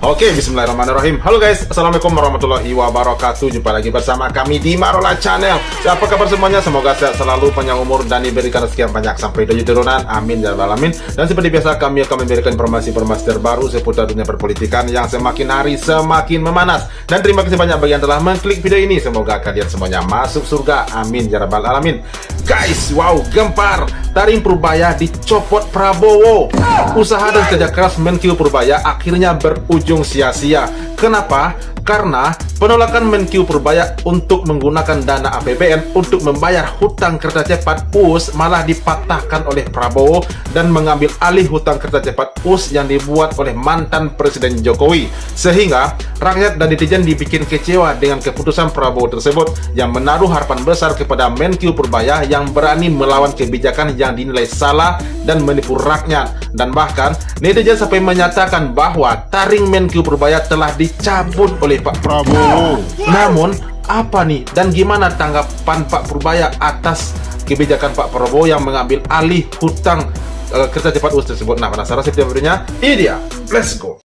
Oke, bismillahirrahmanirrahim. Halo guys, assalamualaikum warahmatullahi wabarakatuh. Jumpa lagi bersama kami di Marola Channel. Apa kabar semuanya? Semoga sehat selalu, panjang umur, dan diberikan sekian banyak sampai 7 turunan. Amin ya rabbal alamin. Dan seperti biasa, kami akan memberikan informasi-informasi terbaru seputar dunia perpolitikan yang semakin hari semakin memanas. Dan terima kasih banyak bagi yang telah mengklik video ini. Semoga kalian semuanya masuk surga. Amin ya rabbal alamin. Guys, wow, gempar. Taring Purbaya dicopot Prabowo. Usaha dan kerja keras Menkyu Purbaya akhirnya berujung sia-sia. Kenapa? Karena penolakan Menkyu Purbaya untuk menggunakan dana APBN untuk membayar hutang kereta cepat US malah dipatahkan oleh Prabowo dan mengambil alih hutang kereta cepat US yang dibuat oleh mantan Presiden Jokowi. Sehingga rakyat dan netizen dibikin kecewa dengan keputusan Prabowo tersebut yang menaruh harapan besar kepada Menkyu Purbaya yang berani melawan kebijakan yang dinilai salah dan menipu rakyat. Dan bahkan netizen sampai menyatakan bahwa taring Menkyu Purbaya telah dicabut oleh Pak Prabowo. Namun apa nih dan gimana tanggapan Pak Purbaya atas kebijakan Pak Prabowo yang mengambil alih hutang kereta cepat US tersebut? Nah, penasaran seperti videonya? Ini dia, let's go.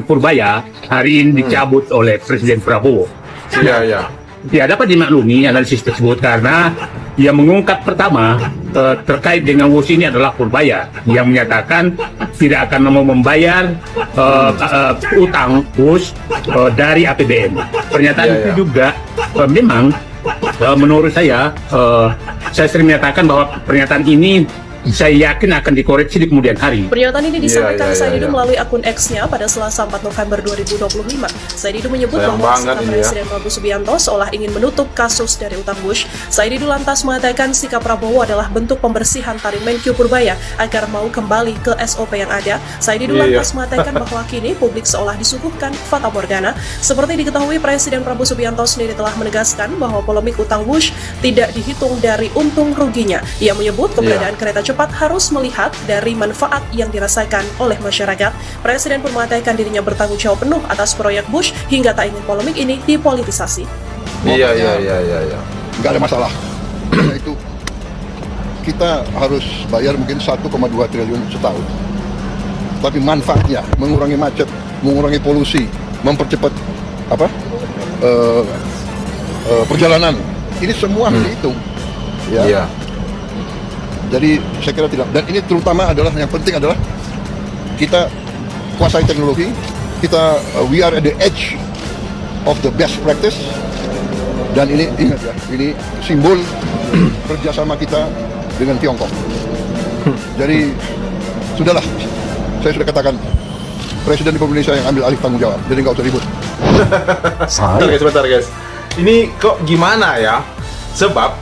Purbaya hari ini dicabut oleh Presiden Prabowo. Iya. Ya, dapat dimaklumi analisis tersebut karena yang mengungkap pertama terkait dengan WUS ini adalah Purbaya yang menyatakan tidak akan mau membayar utang WUS dari APBN. Pernyataan itu juga memang menurut saya sering menyatakan bahwa pernyataan ini saya yakin akan dikoreksi di kemudian hari. Pernyataan ini disampaikan Said Didu melalui akun X-nya pada Selasa 4 November 2025. Said Didu menyebut bahwa sikap Presiden Prabowo Subianto seolah ingin menutup kasus dari utang Bush. Said Didu lantas mengatakan sikap Prabowo adalah bentuk pembersihan taring Menkyu Purbaya agar mau kembali ke SOP yang ada. Said Didu lantas mengatakan bahwa kini publik seolah disuguhkan fata morgana. Seperti diketahui, Presiden Prabowo Subianto sendiri telah menegaskan bahwa polemik utang Bush tidak dihitung dari untung ruginya. Ia menyebut keberadaan kereta cepat harus melihat dari manfaat yang dirasakan oleh masyarakat. Presiden pun mengatakan dirinya bertanggung jawab penuh atas proyek Bush hingga tak ingin polemik ini dipolitisasi. Iya. Nggak ada masalah. Itu kita harus bayar mungkin 1,2 triliun setahun. Tapi manfaatnya mengurangi macet, mengurangi polusi, mempercepat perjalanan. Ini semua dihitung. Iya. Jadi saya kira tidak, dan ini terutama adalah yang penting adalah kita kuasai teknologi, kita we are at the edge of the best practice, dan ini ingat ya, ini simbol kerjasama kita dengan Tiongkok. Jadi sudahlah, saya sudah katakan Presiden Republik Indonesia yang ambil alih tanggung jawab, jadi nggak usah ribut. Sebentar guys, ini kok gimana ya? Sebab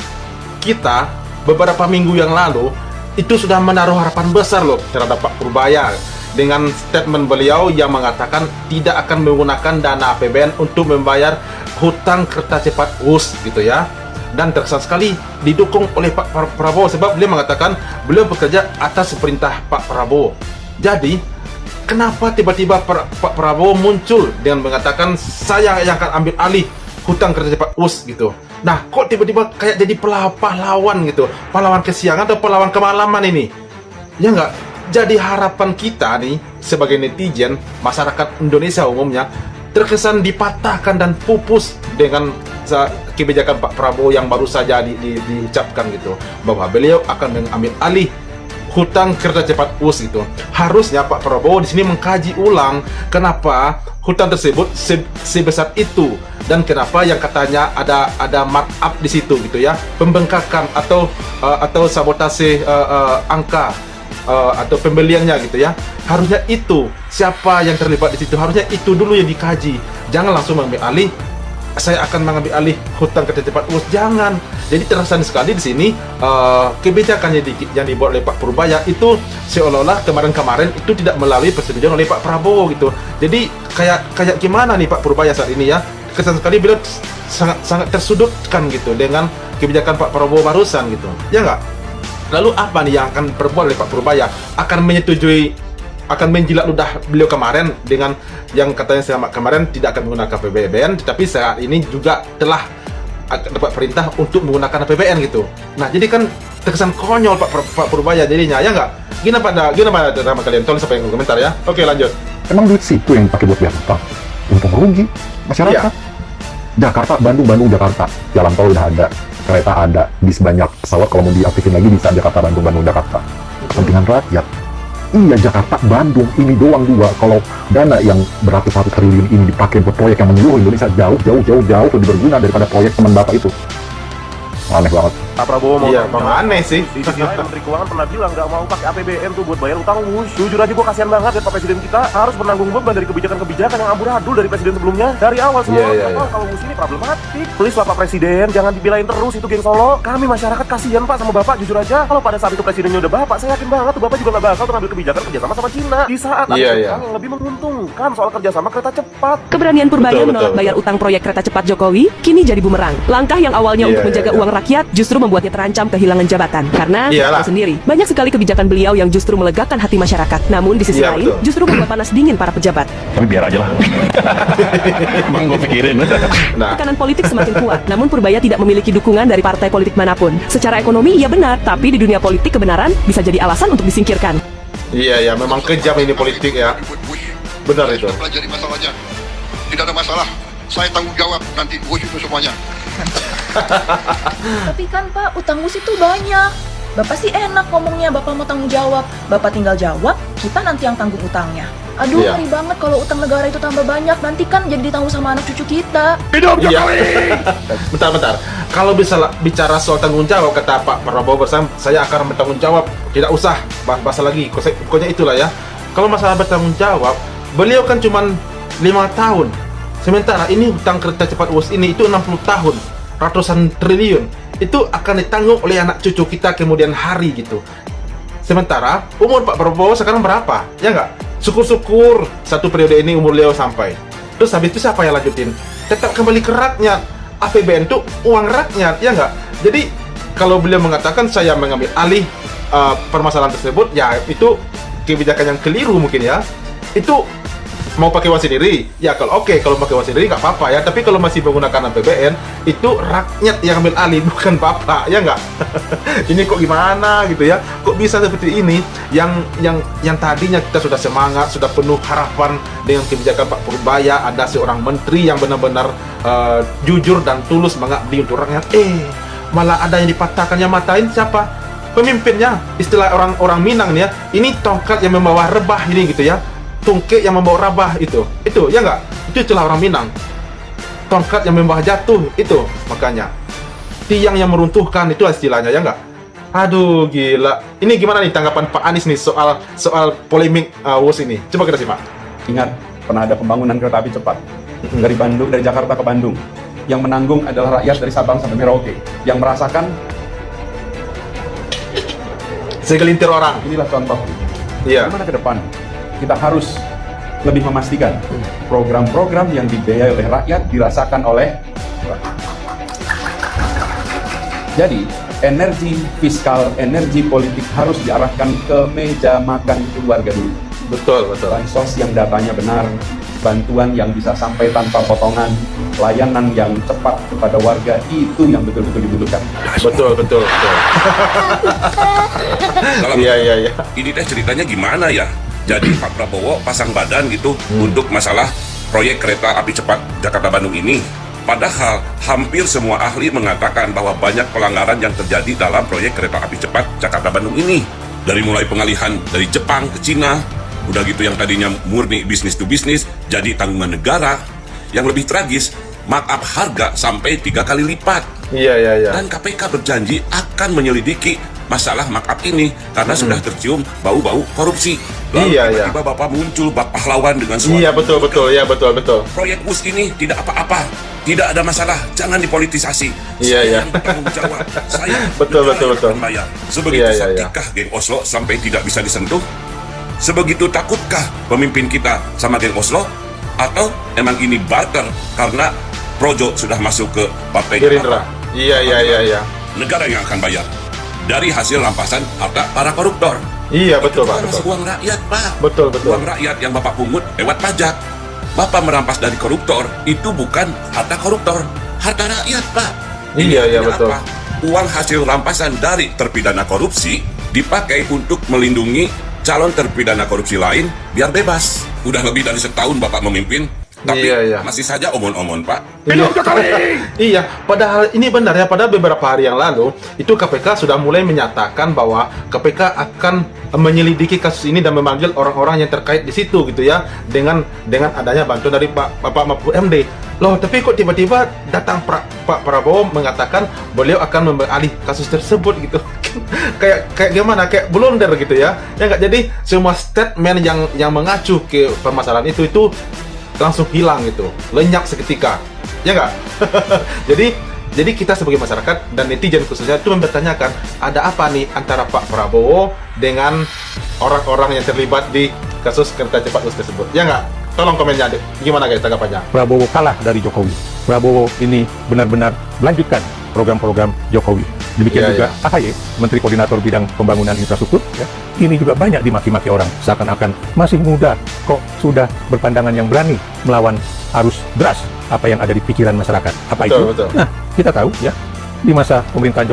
kita beberapa minggu yang lalu itu sudah menaruh harapan besar loh terhadap Pak Purbaya dengan statement beliau yang mengatakan tidak akan menggunakan dana APBN untuk membayar hutang kereta cepat US gitu ya. Dan terkesan sekali didukung oleh Pak Prabowo sebab beliau mengatakan beliau bekerja atas perintah Pak Prabowo. Jadi kenapa tiba-tiba Pak Prabowo muncul dengan mengatakan saya yang akan ambil alih hutang kereta cepat US gitu. Nah, kok tiba-tiba kayak jadi pahlawan gitu, pahlawan kesiangan atau pahlawan kemalaman ini? Ya nggak? Jadi harapan kita nih sebagai netizen, masyarakat Indonesia umumnya terkesan dipatahkan dan pupus dengan kebijakan Pak Prabowo yang baru saja diucapkan gitu, bahwa beliau akan mengambil alih hutang kereta cepat US gitu. Harusnya Pak Prabowo di sini mengkaji ulang kenapa hutang tersebut sebesar itu dan kenapa yang katanya ada markup di situ gitu ya, pembengkakan atau sabotase angka atau pembeliannya gitu ya. Harusnya itu siapa yang terlibat di situ, harusnya itu dulu yang dikaji. Jangan langsung mengambil alih saya akan mengambil alih hutang kereta cepat US, jangan. Jadi terkesan sekali di sini kebijakan yang dibuat oleh Pak Purbaya itu seolah-olah kemarin-kemarin itu tidak melalui persetujuan oleh Pak Prabowo gitu. Jadi kayak gimana nih Pak Purbaya saat ini ya? Kesan sekali beliau sangat tersudutkan gitu dengan kebijakan Pak Prabowo barusan gitu. Ya nggak? Lalu apa nih yang akan berbuat oleh Pak Purbaya? Akan menjilat ludah beliau kemarin dengan yang katanya selama kemarin tidak akan menggunakan APBN, tetapi saat ini juga telah dapat perintah untuk menggunakan APBN gitu. Nah, jadi kan terkesan konyol Pak Purbaya jadinya, ya nggak? Gimana sama kalian? Tolong siapa yang komentar ya. Oke, lanjut. Emang duit situ yang pakai buat bayar utang? Untung rugi masyarakat. Jakarta, Bandung, Jakarta. Jalan tol udah ada, kereta ada, bis banyak, pesawat kalau mau diaktifin lagi bisa Jakarta, Bandung, Jakarta. Kepentingan rakyat. Iya, Jakarta, Bandung, ini doang dua. Kalau dana yang beratus-ratus triliun ini dipakai buat proyek yang menyeluruh Indonesia jauh lebih berguna daripada proyek teman Bapak itu. Aneh banget. Pak Prabowo mau Iya, aneh sih. Di sisi lain Menteri Keuangan pernah bilang nggak mau pakai APBN tuh buat bayar utang wush. Jujur aja gue kasihan banget ya Pak Presiden kita harus menanggung beban dari kebijakan-kebijakan yang amburadul dari presiden sebelumnya. Dari awal semua kalau wush ini problematik. Please lah Pak Presiden, jangan dibelain terus itu geng Solo. Kami masyarakat kasihan Pak sama Bapak, jujur aja. Kalau pada saat itu presidennya udah Bapak, saya yakin banget tuh Bapak juga nggak bakal mengambil kebijakan kerjasama sama Cina. Di saat ada yang lebih menguntungkan soal kerjasama kereta cepat. Keberanian Purbaya menolak bayar utang proyek kereta cepat Jokowi kini jadi bumerang. Langkah yang awalnya untuk menjaga uang rakyat justru membuatnya terancam kehilangan jabatan. Karena tahu sendiri, banyak sekali kebijakan beliau yang justru melegakan hati masyarakat. Namun di sisi lain, justru membuat panas dingin para pejabat. Tapi biar aja lah. Emang gue pikirin. Tekanan politik semakin kuat, namun Purbaya tidak memiliki dukungan dari partai politik manapun. Secara ekonomi ia benar, tapi di dunia politik kebenaran bisa jadi alasan untuk disingkirkan. Iya, memang kejam ini politik ya. Benar itu. Pelajari masalahnya. Tidak ada masalah. Saya tanggung jawab nanti wush itu semuanya. Tapi kan Pak, utang WUS itu banyak. Bapak sih enak ngomongnya, Bapak mau tanggung jawab. Bapak tinggal jawab, kita nanti yang tanggung utangnya. Aduh, ngeri banget kalau utang negara itu tambah banyak. Nanti kan jadi ditanggung sama anak cucu kita. Hidup Jokowi! Bentar. Kalau bisa bicara soal tanggung jawab, kata Pak Prabowo bersama, saya akan bertanggung jawab. Tidak usah bahas lagi. Pokoknya itulah ya. Kalau masalah bertanggung jawab, beliau kan cuma 5 tahun. Sementara ini hutang kereta cepat WUS ini itu 60 tahun. Ratusan triliun itu akan ditanggung oleh anak cucu kita kemudian hari gitu. Sementara umur Pak Prabowo sekarang berapa? Ya nggak? Syukur-syukur satu periode ini umur beliau sampai. Terus habis itu siapa yang lanjutin? Tetap kembali ke rakyat. APBN itu uang rakyat, ya nggak? Jadi kalau beliau mengatakan saya mengambil alih permasalahan tersebut, ya itu kebijakan yang keliru mungkin ya. Itu mau pakai uang sendiri, ya kalau pakai uang sendiri nggak apa-apa ya. Tapi kalau masih menggunakan APBN, itu rakyat yang ambil alih, bukan bapak, ya nggak? Ini kok gimana gitu ya? Kok bisa seperti ini? Yang tadinya kita sudah semangat, sudah penuh harapan dengan kebijakan Pak Purbaya, ada seorang menteri yang benar-benar jujur dan tulus mengabdi untuk rakyat. Malah ada yang dipatahkan, yang matain siapa? Pemimpinnya. Istilah orang Minang nih ya. Ini tongkat yang membawa rebah ini gitu ya. Tungkek yang membawa rabah itu ya nggak? Itu istilah orang Minang. Tongkat yang membawa jatuh itu makanya. Tiang yang meruntuhkan itu istilahnya, ya nggak? Aduh gila. Ini gimana nih tanggapan Pak Anies nih soal polemik WUS ini? Coba kita simak. Ingat, pernah ada pembangunan kereta api cepat dari Jakarta ke Bandung. Yang menanggung adalah rakyat dari Sabang sampai Merauke. Yang merasakan segelintir orang. Inilah contoh. Iya. Bagaimana ke depan? Kita harus lebih memastikan program-program yang dibiayai oleh rakyat dirasakan oleh rakyat. Jadi, energi fiskal, energi politik harus diarahkan ke meja makan keluarga dulu. Betul. Bansos yang datanya benar, bantuan yang bisa sampai tanpa potongan, layanan yang cepat kepada warga, itu yang betul-betul dibutuhkan. Betul. Iya. Ini teh ceritanya gimana ya? Jadi Pak Prabowo pasang badan gitu untuk masalah proyek kereta api cepat Jakarta-Bandung ini. Padahal hampir semua ahli mengatakan bahwa banyak pelanggaran yang terjadi dalam proyek kereta api cepat Jakarta-Bandung ini. Dari mulai pengalihan dari Jepang ke Cina, udah gitu yang tadinya murni bisnis to bisnis, jadi tanggungan negara. Yang lebih tragis, markup harga sampai 3 kali lipat. Iya. Dan KPK berjanji akan menyelidiki masalah markup ini karena sudah tercium bau-bau korupsi. Lalu tiba-tiba Bapak muncul bak pahlawan dengan suara. Iya betul. Proyek WUS ini tidak apa-apa, tidak ada masalah, jangan dipolitisasi. Iya. Saya yang bertanggung jawab. Saya betul. Bayar. Sebegitu saktikah geng Oslo sampai tidak bisa disentuh? Sebegitu takutkah pemimpin kita sama geng Oslo? Atau emang ini barter karena Projo sudah masuk ke Partai Gerindra? Iya. Negara yang akan bayar dari hasil rampasan harta para koruptor. Iya betul Pak. Itu uang rakyat Pak. Betul. Uang rakyat yang Bapak pungut lewat pajak. Bapak merampas dari koruptor itu bukan harta koruptor, harta rakyat Pak. Iya, artinya betul. apa? Uang hasil rampasan dari terpidana korupsi dipakai untuk melindungi calon terpidana korupsi lain biar bebas. Udah lebih dari setahun Bapak memimpin, tapi masih saja omon-omon, Pak. Iya, padahal ini benar ya, pada beberapa hari yang lalu itu KPK sudah mulai menyatakan bahwa KPK akan menyelidiki kasus ini dan memanggil orang-orang yang terkait di situ gitu ya, dengan adanya bantuan dari Bapak Mahfud MD. Loh, tapi kok tiba-tiba datang Pak Prabowo mengatakan beliau akan mengambil alih kasus tersebut gitu. kayak gimana? Kayak blunder gitu ya. Ya nggak, jadi semua statement yang mengacu ke permasalahan itu langsung hilang gitu, lenyap seketika, ya nggak? jadi kita sebagai masyarakat dan netizen khususnya itu mempertanyakan ada apa nih antara Pak Prabowo dengan orang-orang yang terlibat di kasus kereta cepat bus tersebut, ya nggak? Tolong komennya, gimana guys tanggapannya? Prabowo kalah dari Jokowi. Prabowo ini benar-benar melanjutkan program-program Jokowi. Demikian juga AHY, Menteri Koordinator Bidang Pembangunan Infrastruktur, ya, ini juga banyak dimaki-maki orang, seakan-akan masih muda, kok sudah berpandangan yang berani melawan arus deras apa yang ada di pikiran masyarakat. Apa itu? Betul. Nah, kita tahu ya, di masa pemerintahan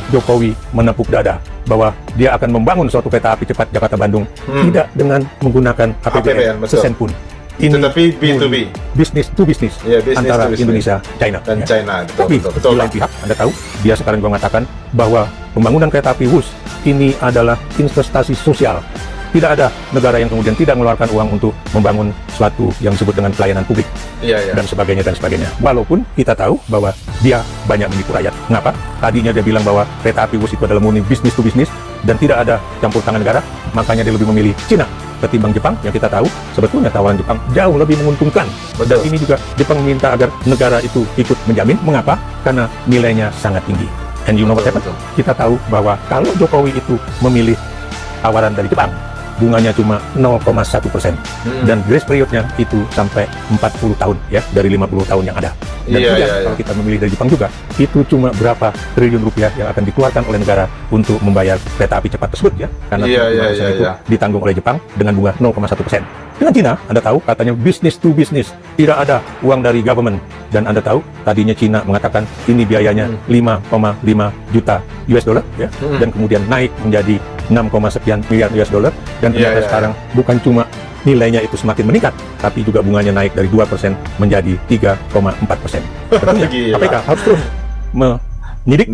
Jokowi menepuk dada bahwa dia akan membangun suatu kereta api cepat Jakarta-Bandung tidak dengan menggunakan APBN sesen pun. Ini tetapi B2B, business to business, antara Indonesia, China. Dan China. Tapi di lain pihak, Anda tahu, dia sekarang juga mengatakan bahwa pembangunan kereta api WUS ini adalah investasi sosial. Tidak ada negara yang kemudian tidak mengeluarkan uang untuk membangun suatu yang disebut dengan pelayanan publik, dan sebagainya. Walaupun kita tahu bahwa dia banyak menipu rakyat. Mengapa? Tadinya dia bilang bahwa kereta api WUS itu adalah murni business to business dan tidak ada campur tangan negara, makanya dia lebih memilih Cina ketimbang Jepang, yang kita tahu sebetulnya tawaran Jepang jauh lebih menguntungkan. Dan ini juga Jepang meminta agar negara itu ikut menjamin. Mengapa? Karena nilainya sangat tinggi. And you know what happened? Kita tahu bahwa kalau Jokowi itu memilih tawaran dari Jepang, bunganya cuma 0,1%, dan grace periodnya itu sampai 40 tahun ya, dari 50 tahun yang ada. Dan kalau kita memilih dari Jepang juga, itu cuma berapa triliun rupiah yang akan dikeluarkan oleh negara untuk membayar kereta api cepat tersebut ya, karena itu ditanggung oleh Jepang dengan bunga 0,1%. Dengan Cina, Anda tahu katanya business to business, tidak ada uang dari government. Dan Anda tahu tadinya Cina mengatakan ini biayanya 5,5 juta US dollar ya, dan kemudian naik menjadi 6, sekian miliar US dollar, dan ternyata sekarang bukan cuma nilainya itu semakin meningkat, tapi juga bunganya naik dari 2% menjadi 3,4%. Tentunya KPK harus terus menyidik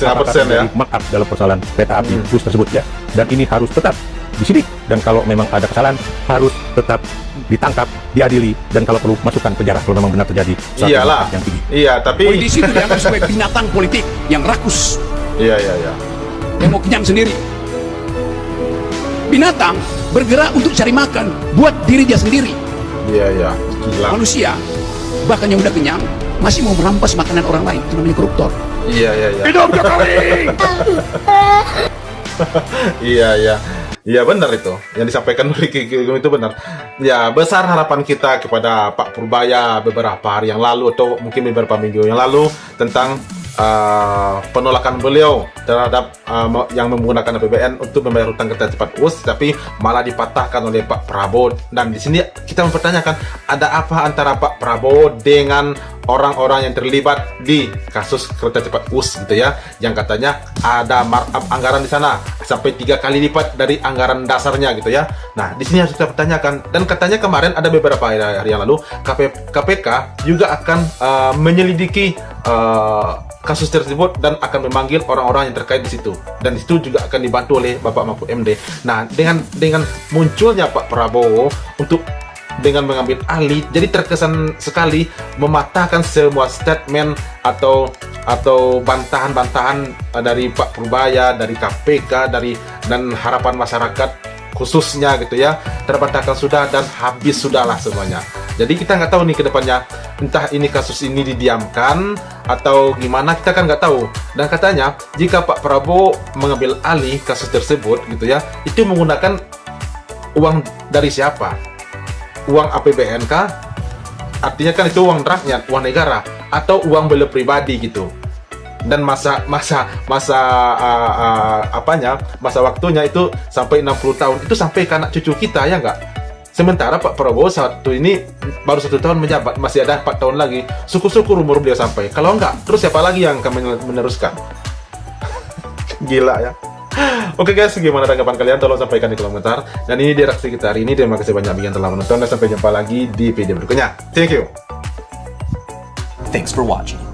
apakah terjadi markup dalam persoalan kereta api bus tersebut ya, dan ini harus tetap disidik, dan kalau memang ada kesalahan harus tetap ditangkap, diadili, dan kalau perlu masukkan penjara kalau memang benar terjadi suatu yang tinggi. Iya, tapi politisi itu dianggap sebagai binatang politik yang rakus. Yang mau kenyang sendiri. Binatang bergerak untuk cari makan buat diri dia sendiri. Gila. Manusia bahkan yang udah kenyang masih mau merampas makanan orang lain, itu namanya koruptor. Hidup Jokowi. Iya benar itu yang disampaikan Ricky itu benar. Ya, besar harapan kita kepada Pak Purbaya beberapa hari yang lalu atau mungkin beberapa minggu yang lalu tentang penolakan beliau terhadap yang menggunakan APBN untuk membayar hutang kereta cepat WUS, tapi malah dipatahkan oleh Pak Prabowo. Dan di sini kita mempertanyakan ada apa antara Pak Prabowo dengan orang-orang yang terlibat di kasus kereta cepat WUS gitu ya, yang katanya ada markup anggaran di sana sampai 3 kali lipat dari anggaran dasarnya gitu ya. Nah, di sini harus kita pertanyakan, dan katanya kemarin ada beberapa hari yang lalu KPK juga akan menyelidiki kasus tersebut dan akan memanggil orang-orang yang terkait di situ, dan itu juga akan dibantu oleh Bapak Mahfud MD. Nah, dengan munculnya Pak Prabowo dengan mengambil alih, jadi terkesan sekali mematahkan semua statement atau bantahan-bantahan dari Pak Purbaya, dari KPK, dan harapan masyarakat khususnya gitu ya, terbantahkan sudah dan habis sudahlah semuanya. Jadi kita nggak tahu nih ke depannya, entah ini kasus ini didiamkan atau gimana, kita kan nggak tahu. Dan katanya jika Pak Prabowo mengambil alih kasus tersebut gitu ya, itu menggunakan uang dari siapa? Uang APBN kah? Artinya kan itu uang rakyat, uang negara, atau uang beliau pribadi gitu. Dan masa waktunya itu sampai 60 tahun, itu sampai ke anak cucu kita, ya nggak? Sementara Pak Prabowo ini baru 1 tahun menjabat, masih ada 4 tahun lagi. Syukur-syukur umur beliau sampai. Kalau enggak, terus siapa lagi yang akan meneruskan? Gila ya. Oke guys, gimana tanggapan kalian? Tolong sampaikan di kolom komentar. Dan ini dia reaksi kita hari ini. Terima kasih banyak bagi yang telah menonton, dan sampai jumpa lagi di video berikutnya. Thank you. Thanks for watching.